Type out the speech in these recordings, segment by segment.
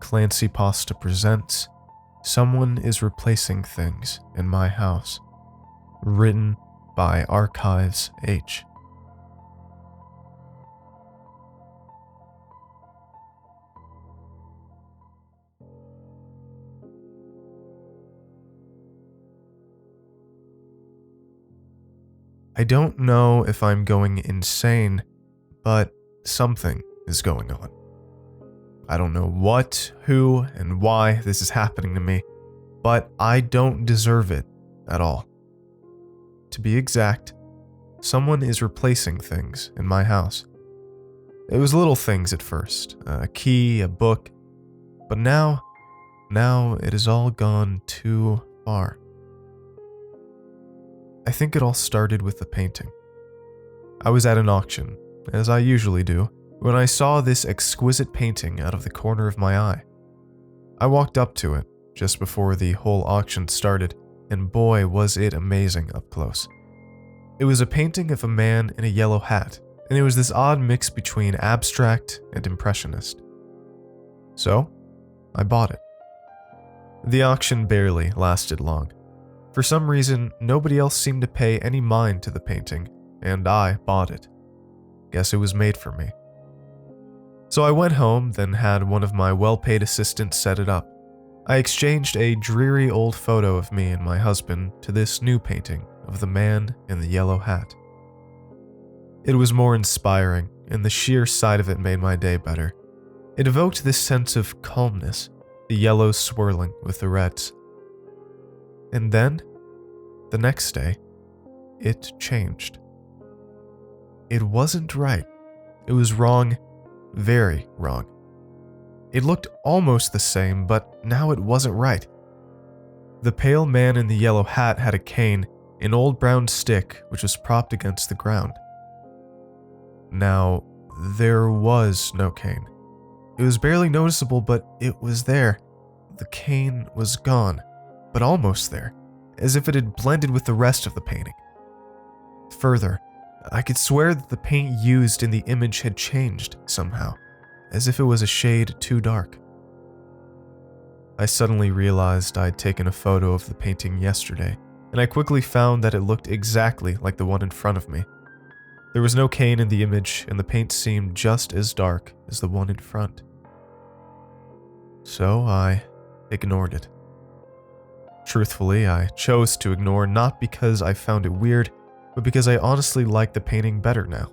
ClancyPasta presents Someone is Replacing Things in My House, written by Archives H. I don't know if I'm going insane, but something is going on. I don't know what, who, and why this is happening to me, but I don't deserve it at all. To be exact, someone is replacing things in my house. It was little things at first, a key, a book, but now it has all gone too far. I think it all started with the painting. I was at an auction, as I usually do, when I saw this exquisite painting out of the corner of my eye. I walked up to it just before the whole auction started, and boy was it amazing up close. It was a painting of a man in a yellow hat, and it was this odd mix between abstract and impressionist. So, I bought it. The auction barely lasted long. For some reason, nobody else seemed to pay any mind to the painting, and I bought it. Guess it was made for me. So I went home, then had one of my well-paid assistants set it up. I exchanged a dreary old photo of me and my husband to this new painting of the man in the yellow hat. It was more inspiring, and the sheer sight of it made my day better. It evoked this sense of calmness, the yellows swirling with the reds. And then, the next day, it changed. It wasn't right. It was wrong, very wrong. It looked almost the same, but now it wasn't right. The pale man in the yellow hat had a cane, an old brown stick which was propped against the ground. Now, there was no cane. It was barely noticeable, but it was there. The cane was gone, but almost there, as if it had blended with the rest of the painting. Further, I could swear that the paint used in the image had changed somehow, as if it was a shade too dark. I suddenly realized I'd taken a photo of the painting yesterday, and I quickly found that it looked exactly like the one in front of me. There was no cane in the image, and the paint seemed just as dark as the one in front. So I ignored it. Truthfully, I chose to ignore not because I found it weird, but because I honestly liked the painting better now.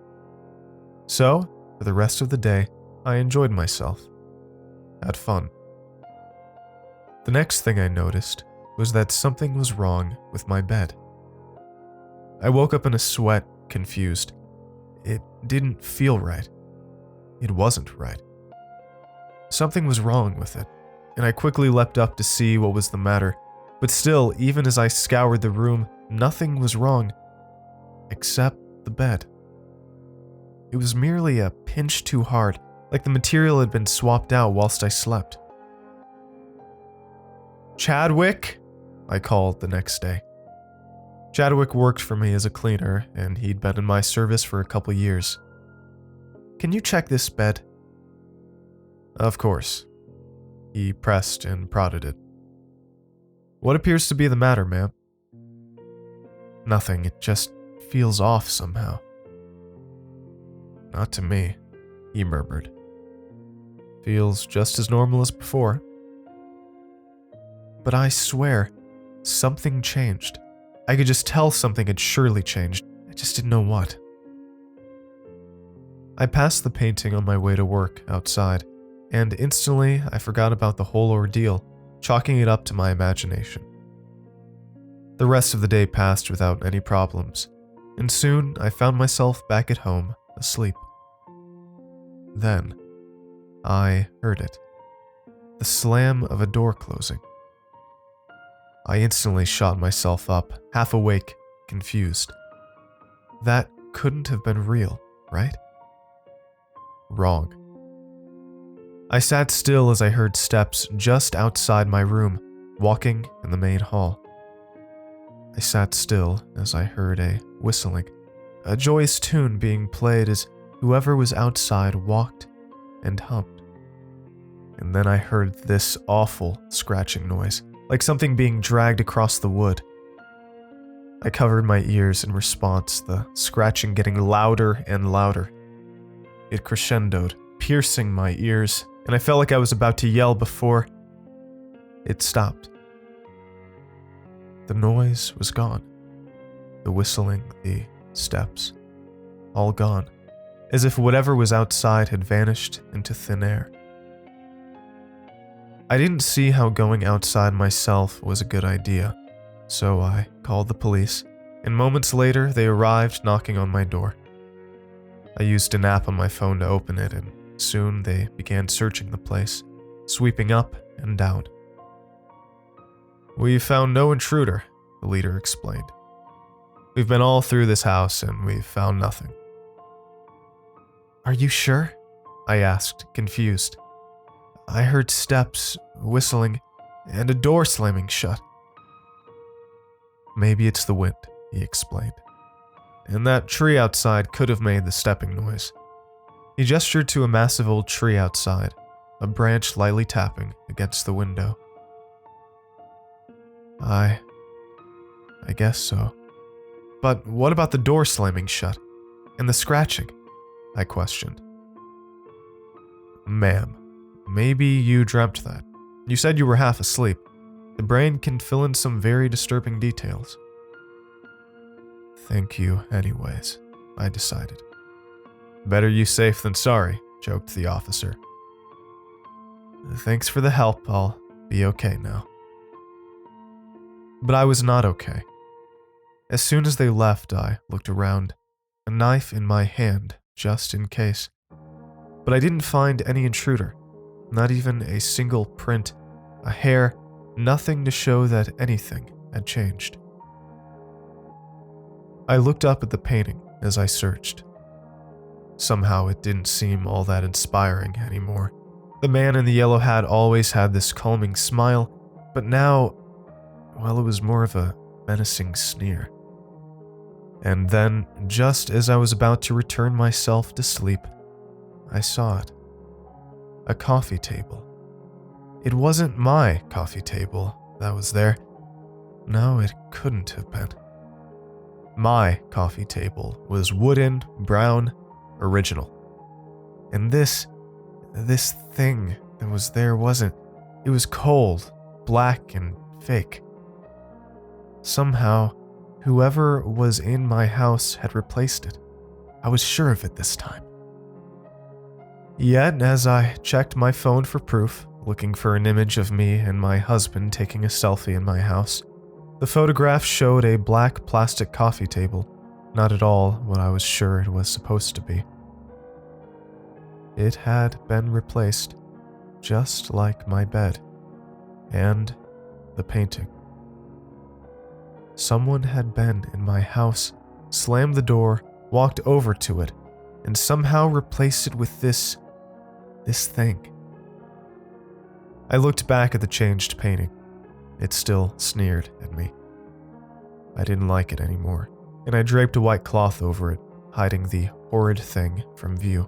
So, for the rest of the day, I enjoyed myself. Had fun. The next thing I noticed was that something was wrong with my bed. I woke up in a sweat, confused. It didn't feel right. It wasn't right. Something was wrong with it, and I quickly leapt up to see what was the matter. But still, even as I scoured the room, nothing was wrong, except the bed. It was merely a pinch too hard, like the material had been swapped out whilst I slept. "Chadwick," I called the next day. Chadwick worked for me as a cleaner, and he'd been in my service for a couple years. "Can you check this bed?" Of course. He pressed and prodded it. "What appears to be the matter, ma'am?" "Nothing, it just feels off somehow." "Not to me," he murmured. "Feels just as normal as before." But I swear, something changed. I could just tell something had surely changed. I just didn't know what. I passed the painting on my way to work outside, and instantly I forgot about the whole ordeal, chalking it up to my imagination. The rest of the day passed without any problems, and soon I found myself back at home, asleep. Then, I heard it. The slam of a door closing. I instantly shot myself up, half awake, confused. That couldn't have been real, right? Wrong. I sat still as I heard steps just outside my room, walking in the main hall. I sat still as I heard a whistling, a joyous tune being played as whoever was outside walked and hummed. and then I heard this awful scratching noise, like something being dragged across the wood. I covered my ears in response, the scratching getting louder and louder. It crescendoed, piercing my ears, and I felt like I was about to yell before it stopped. The noise was gone. The whistling, the steps, all gone, as if whatever was outside had vanished into thin air. I didn't see how going outside myself was a good idea, so I called the police, and moments later they arrived knocking on my door. I used an app on my phone to open it, and soon they began searching the place, sweeping up and down. "We found no intruder," the leader explained. "We've been all through this house and we've found nothing." "Are you sure?" I asked, confused. "I heard steps, whistling, and a door slamming shut." "Maybe it's the wind," he explained. "And that tree outside could have made the stepping noise." He gestured to a massive old tree outside, a branch lightly tapping against the window. I guess so. "But what about the door slamming shut? And the scratching?" I questioned. "Ma'am, maybe you dreamt that. You said you were half asleep. The brain can fill in some very disturbing details." "Thank you anyways," I decided. "Better you safe than sorry," joked the officer. "Thanks for the help, I'll be okay now." But I was not okay. As soon as they left, I looked around, a knife in my hand, just in case. But I didn't find any intruder, not even a single print, a hair, nothing to show that anything had changed. I looked up at the painting as I searched. Somehow it didn't seem all that inspiring anymore. The man in the yellow hat always had this calming smile, but now, well, it was more of a menacing sneer. And then, just as I was about to return myself to sleep, I saw it. A coffee table. It wasn't my coffee table that was there. No, it couldn't have been. My coffee table was wooden, brown, original. And this thing that was there wasn't. It was cold, black, and fake. Somehow, whoever was in my house had replaced it. I was sure of it this time. Yet, as I checked my phone for proof, looking for an image of me and my husband taking a selfie in my house, the photograph showed a black plastic coffee table, not at all what I was sure it was supposed to be. It had been replaced, just like my bed, and the painting. Someone had been in my house, slammed the door, walked over to it, and somehow replaced it with this thing. I looked back at the changed painting. It still sneered at me. I didn't like it anymore, and I draped a white cloth over it, hiding the horrid thing from view.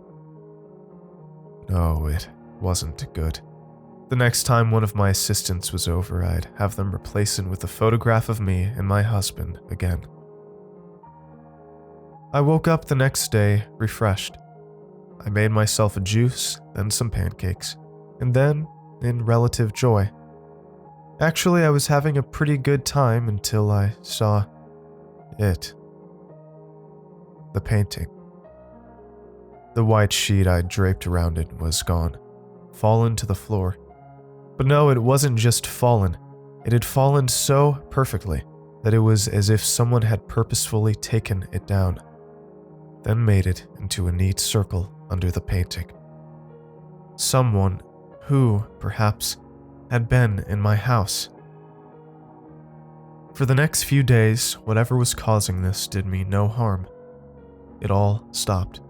No, it wasn't good. The next time one of my assistants was over, I'd have them replace it with a photograph of me and my husband again. I woke up the next day refreshed. I made myself a juice, then some pancakes, and then, in relative joy. Actually, I was having a pretty good time until I saw it. The painting. The white sheet I'd draped around it was gone, fallen to the floor. But no, it wasn't just fallen. It had fallen so perfectly that it was as if someone had purposefully taken it down, then made it into a neat circle under the painting. Someone who, perhaps, had been in my house. For the next few days, whatever was causing this did me no harm. It all stopped.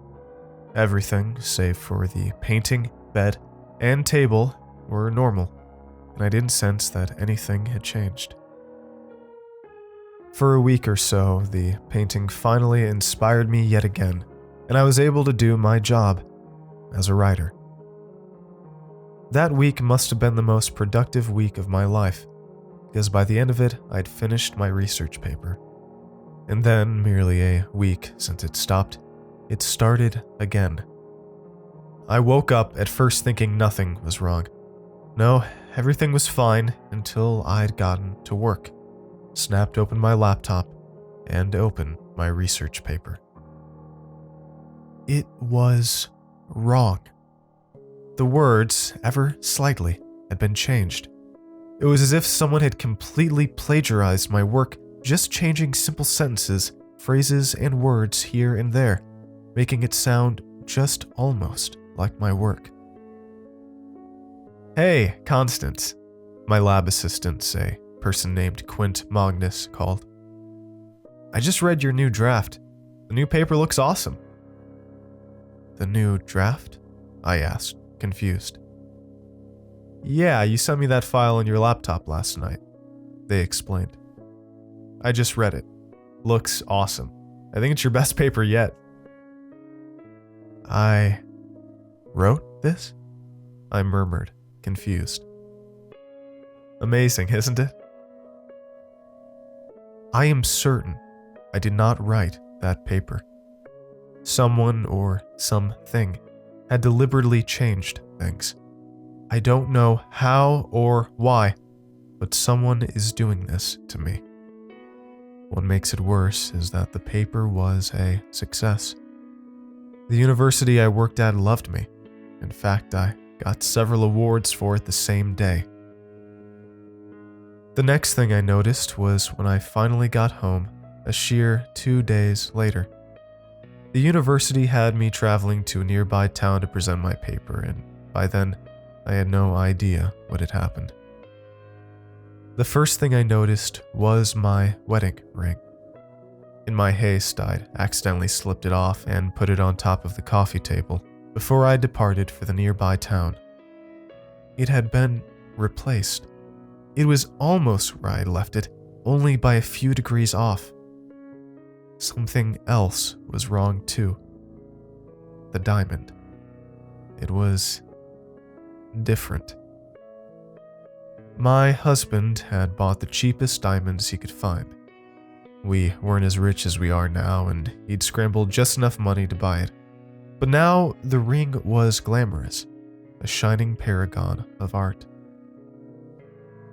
Everything, save for the painting, bed, and table, were normal, and I didn't sense that anything had changed. For a week or so, the painting finally inspired me yet again, and I was able to do my job as a writer. That week must have been the most productive week of my life, because by the end of it, I'd finished my research paper. And then, merely a week since it stopped, it started again. I woke up at first thinking nothing was wrong. No, everything was fine until I'd gotten to work, snapped open my laptop, and opened my research paper. It was wrong. The words, ever slightly, had been changed. It was as if someone had completely plagiarized my work, just changing simple sentences, phrases, and words here and there, making it sound just almost like my work. "Hey, Constance," my lab assistant, a person named Quint Magnus, called. "I just read your new draft. The new paper looks awesome." "The new draft?" I asked, confused. "Yeah, you sent me that file on your laptop last night," they explained. "I just read it. Looks awesome. I think it's your best paper yet." "I wrote this?" I murmured, confused. "Amazing, isn't it?" I am certain I did not write that paper. Someone or something had deliberately changed things. I don't know how or why, but someone is doing this to me. What makes it worse is that the paper was a success. The university I worked at loved me. In fact, I got several awards for it the same day. The next thing I noticed was when I finally got home, a sheer 2 days later. The university had me traveling to a nearby town to present my paper, and by then, I had no idea what had happened. The first thing I noticed was my wedding ring. In my haste, I'd accidentally slipped it off and put it on top of the coffee table before I departed for the nearby town. It had been replaced. It was almost where I left it, only by a few degrees off. Something else was wrong too. The diamond. It was different. My husband had bought the cheapest diamonds he could find. We weren't as rich as we are now, and he'd scrambled just enough money to buy it. But now the ring was glamorous, a shining paragon of art.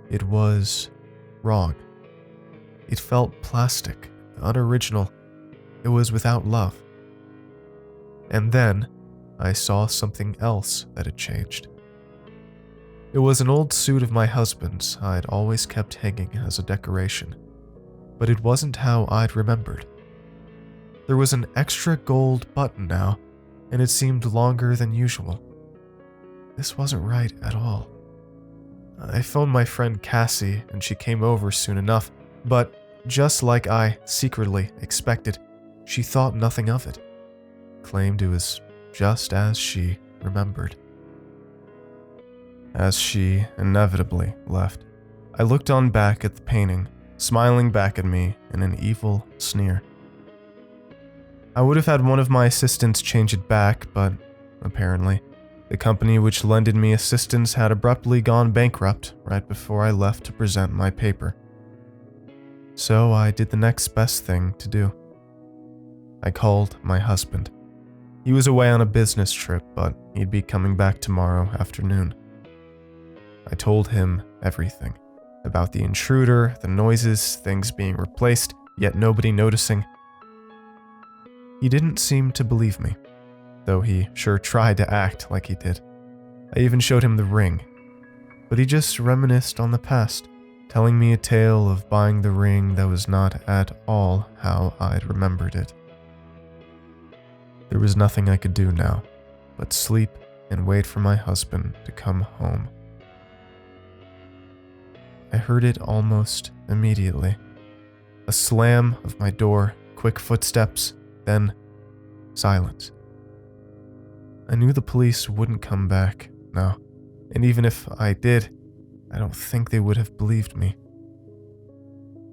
It was wrong. It felt plastic, unoriginal. It was without love. And then I saw something else that had changed. It was an old suit of my husband's I'd always kept hanging as a decoration, but it wasn't how I'd remembered. There was an extra gold button now, and it seemed longer than usual. This wasn't right at all. I phoned my friend Cassie, and she came over soon enough, but just like I secretly expected, she thought nothing of it, claimed it was just as she remembered. As she inevitably left, I looked on back at the painting, smiling back at me in an evil sneer. I would have had one of my assistants change it back, but apparently, the company which lended me assistance had abruptly gone bankrupt right before I left to present my paper. So I did the next best thing to do. I called my husband. He was away on a business trip, but he'd be coming back tomorrow afternoon. I told him everything about the intruder, the noises, things being replaced, yet nobody noticing. He didn't seem to believe me, though he sure tried to act like he did. I even showed him the ring, but he just reminisced on the past, telling me a tale of buying the ring that was not at all how I'd remembered it. There was nothing I could do now but sleep and wait for my husband to come home. I heard it almost immediately. A slam of my door, quick footsteps, then silence. I knew the police wouldn't come back, no, and even if I did, I don't think they would have believed me.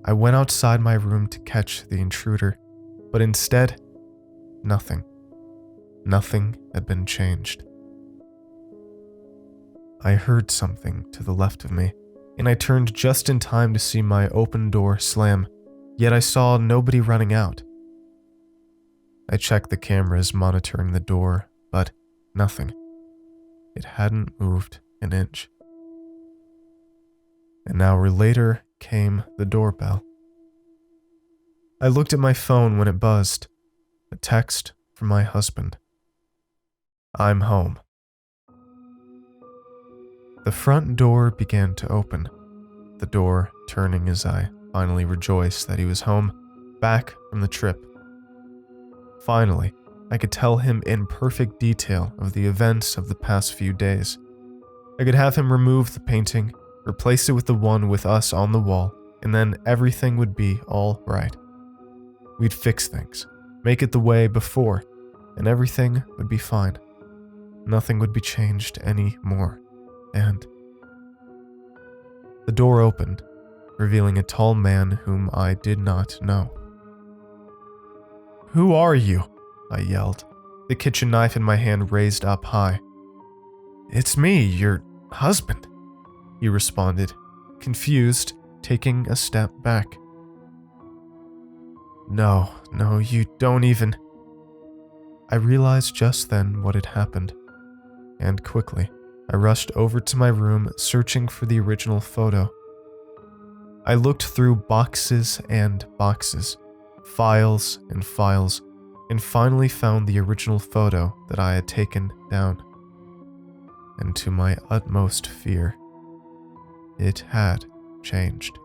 I went outside my room to catch the intruder, but instead, nothing. Nothing had been changed. I heard something to the left of me, and I turned just in time to see my open door slam, yet I saw nobody running out. I checked the cameras monitoring the door, but nothing. It hadn't moved an inch. An hour later came the doorbell. I looked at my phone when it buzzed. A text from my husband. "I'm home." The front door began to open, the door turning as I finally rejoiced that he was home, back from the trip. Finally, I could tell him in perfect detail of the events of the past few days. I could have him remove the painting, replace it with the one with us on the wall, and then everything would be all right. We'd fix things, make it the way before, and everything would be fine. Nothing would be changed anymore. And the door opened, revealing a tall man whom I did not know. "Who are you?" I yelled, the kitchen knife in my hand raised up high. "It's me, your husband," he responded, confused, taking a step back. No, you don't even..." I realized just then what had happened, and quickly, I rushed over to my room searching for the original photo. I looked through boxes and boxes, files and files, and finally found the original photo that I had taken down. And to my utmost fear, it had changed.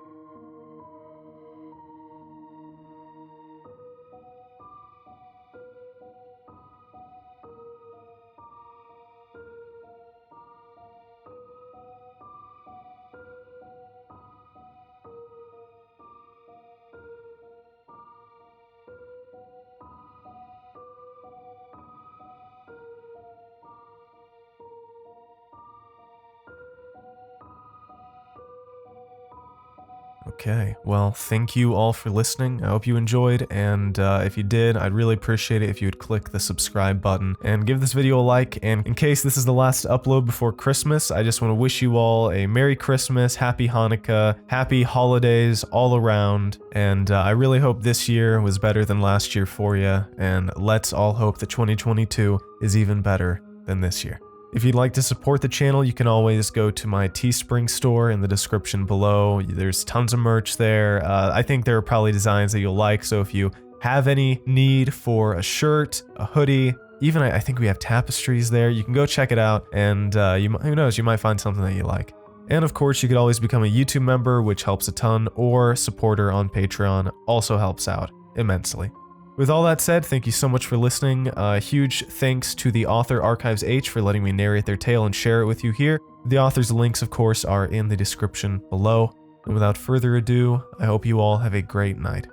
Okay, well, thank you all for listening. I hope you enjoyed, and if you did, I'd really appreciate it if you would click the subscribe button and give this video a like. And in case this is the last upload before Christmas, I just want to wish you all a Merry Christmas, Happy Hanukkah, Happy Holidays all around, and I really hope this year was better than last year for you, and let's all hope that 2022 is even better than this year. If you'd like to support the channel, you can always go to my Teespring store in the description below. There's tons of merch there. I think there are probably designs that you'll like, so if you have any need for a shirt, a hoodie, even I think we have tapestries there, you can go check it out, and who knows, you might find something that you like. And of course, you could always become a YouTube member, which helps a ton, or supporter on Patreon also helps out immensely. With all that said, thank you so much for listening. Huge thanks to the author Archives H for letting me narrate their tale and share it with you here. The author's links, of course, are in the description below. And without further ado, I hope you all have a great night.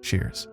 Cheers.